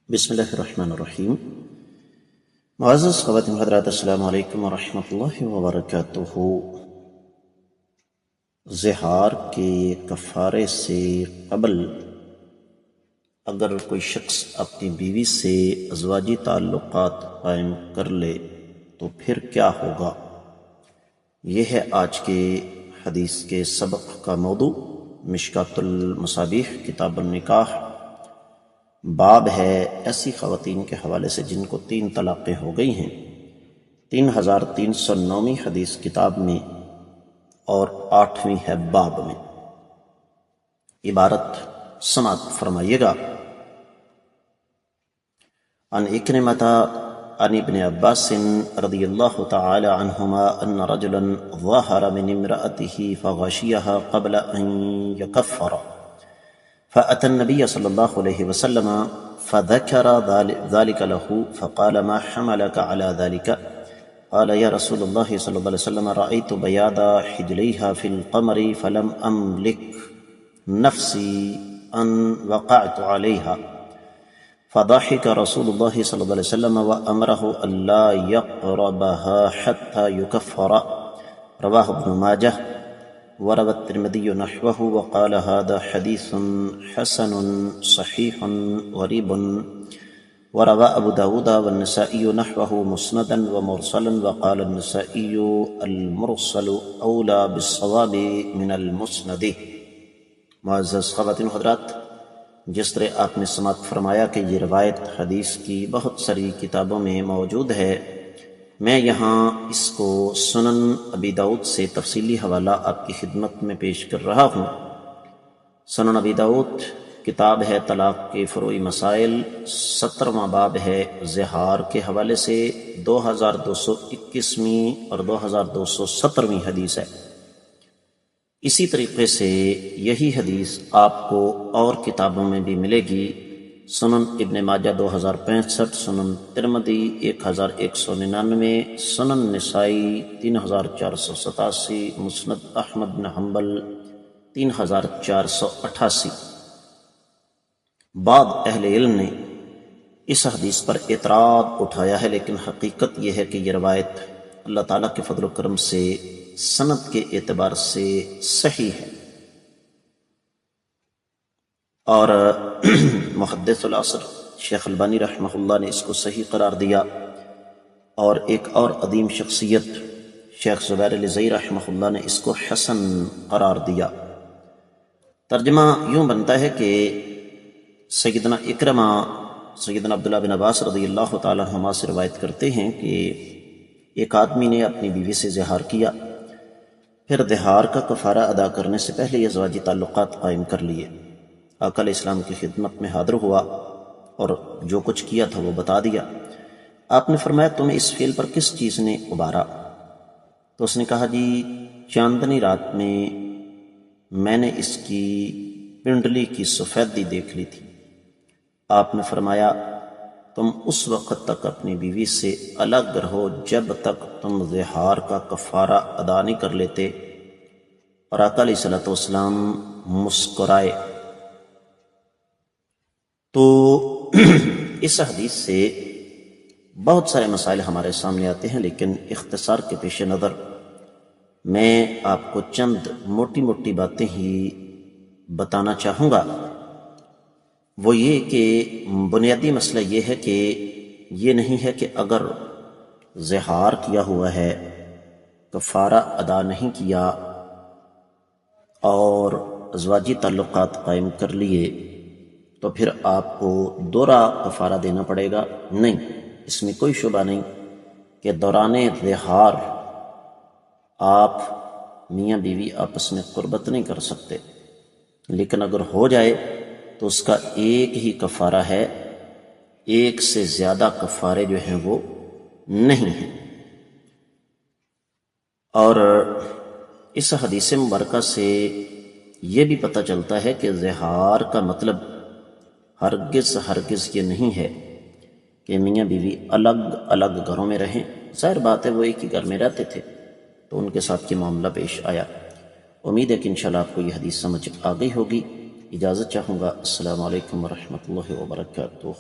بسم اللہ الرحمن الرحیم۔ معزز خواتین حضرات، السلام علیکم ورحمۃ اللہ وبرکاتہ۔ زہار کے کفارے سے قبل اگر کوئی شخص اپنی بیوی سے ازواجی تعلقات قائم کر لے تو پھر کیا ہوگا؟ یہ ہے آج کے حدیث کے سبق کا موضوع۔ مشکات المصابیح کتاب النکاح باب ہے ایسی خواتین کے حوالے سے جن کو 3 طلاقیں ہو گئی ہیں، 3309ویں حدیث کتاب میں اور 8ویں ہے باب میں۔ عبارت سماعت فرمائیے گا۔ عن اکرمۃ عن ابن عباس رضی اللہ تعالی عنہما ان رجلا ظہر من امرأته فغشیها قبل ان یکفر فأتى النبي صلى الله عليه وسلم فذكر ذلك له فقال ما حملك على ذلك؟ قال يا رسول الله صلى الله عليه وسلم رأيت بياض حجليها في القمر فلم أملك نفسي أن وقعت عليها فضحك رسول الله صلى الله عليه وسلم وأمره ألا يقربها حتى يكفر، رواه ابن ماجه وروى الترمذي نحوه وقال هذا حديث حسن صحيح غريب، وروى أبو داود والنسائي نحوه مسندا ومرسلا وقال النسائي المرسل أولى بالصواب من المسند۔ معزز خواتین حضرات، جس طرح آپ نے سماعت فرمایا کہ یہ روایت حدیث کی بہت ساری کتابوں میں موجود ہے، میں یہاں اس کو سنن ابی داؤد سے تفصیلی حوالہ آپ کی خدمت میں پیش کر رہا ہوں۔ سنن ابی داؤد کتاب ہے طلاق کے فروعی مسائل، 17واں باب ہے زہار کے حوالے سے، 2221ویں اور 2217ویں حدیث ہے۔ اسی طریقے سے یہی حدیث آپ کو اور کتابوں میں بھی ملے گی۔ سنن ابن ماجہ 2065، سنن ترمذی 1199، سنن نسائی 3487، مسند احمد بن حنبل 3488۔ بعض اہل علم نے اس حدیث پر اعتراض اٹھایا ہے، لیکن حقیقت یہ ہے کہ یہ روایت اللہ تعالیٰ کے فضل و کرم سے سند کے اعتبار سے صحیح ہے، اور محدث العصر شیخ البانی رحمہ اللہ نے اس کو صحیح قرار دیا، اور ایک اور عظیم شخصیت شیخ زبیر علیزئی رحمہ اللہ نے اس کو حسن قرار دیا۔ ترجمہ یوں بنتا ہے کہ سیدنا اکرمہ سیدنا عبداللہ بن عباس رضی اللہ تعالیٰ عنہما سے روایت کرتے ہیں کہ ایک آدمی نے اپنی بیوی سے زہار کیا، پھر زہار کا کفارہ ادا کرنے سے پہلے یہ ازواجی تعلقات قائم کر لیے۔ آقا علیہ السلام کی خدمت میں حاضر ہوا اور جو کچھ کیا تھا وہ بتا دیا۔ آپ نے فرمایا تمہیں اس فعل پر کس چیز نے ابھارا؟ تو اس نے کہا جی چاندنی رات میں نے اس کی پنڈلی کی سفیدی دیکھ لی تھی۔ آپ نے فرمایا تم اس وقت تک اپنی بیوی سے الگ رہو جب تک تم زہار کا کفارہ ادا نہیں کر لیتے۔ اور آقا علیہ السلام مسکرائے۔ تو اس حدیث سے بہت سارے مسائل ہمارے سامنے آتے ہیں، لیکن اختصار کے پیش نظر میں آپ کو چند موٹی موٹی باتیں ہی بتانا چاہوں گا۔ وہ یہ کہ بنیادی مسئلہ یہ ہے کہ یہ نہیں ہے کہ اگر زہار کیا ہوا ہے، کفارہ ادا نہیں کیا اور ازواجی تعلقات قائم کر لیے تو پھر آپ کو دوہرا کفارہ دینا پڑے گا۔ نہیں، اس میں کوئی شبہ نہیں کہ دوران زہار آپ میاں بیوی آپس میں قربت نہیں کر سکتے، لیکن اگر ہو جائے تو اس کا ایک ہی کفارہ ہے، ایک سے زیادہ کفارے جو ہیں وہ نہیں ہیں۔ اور اس حدیث مبارکہ سے یہ بھی پتہ چلتا ہے کہ زہار کا مطلب ہرگز یہ نہیں ہے کہ میاں بیوی الگ الگ گھروں میں رہیں۔ ظاہر بات ہے وہ ایک ہی گھر میں رہتے تھے تو ان کے ساتھ یہ معاملہ پیش آیا۔ امید ہے کہ انشاءاللہ آپ کو یہ حدیث سمجھ آ گئی ہوگی۔ اجازت چاہوں گا۔ السلام علیکم ورحمۃ اللہ وبرکاتہ۔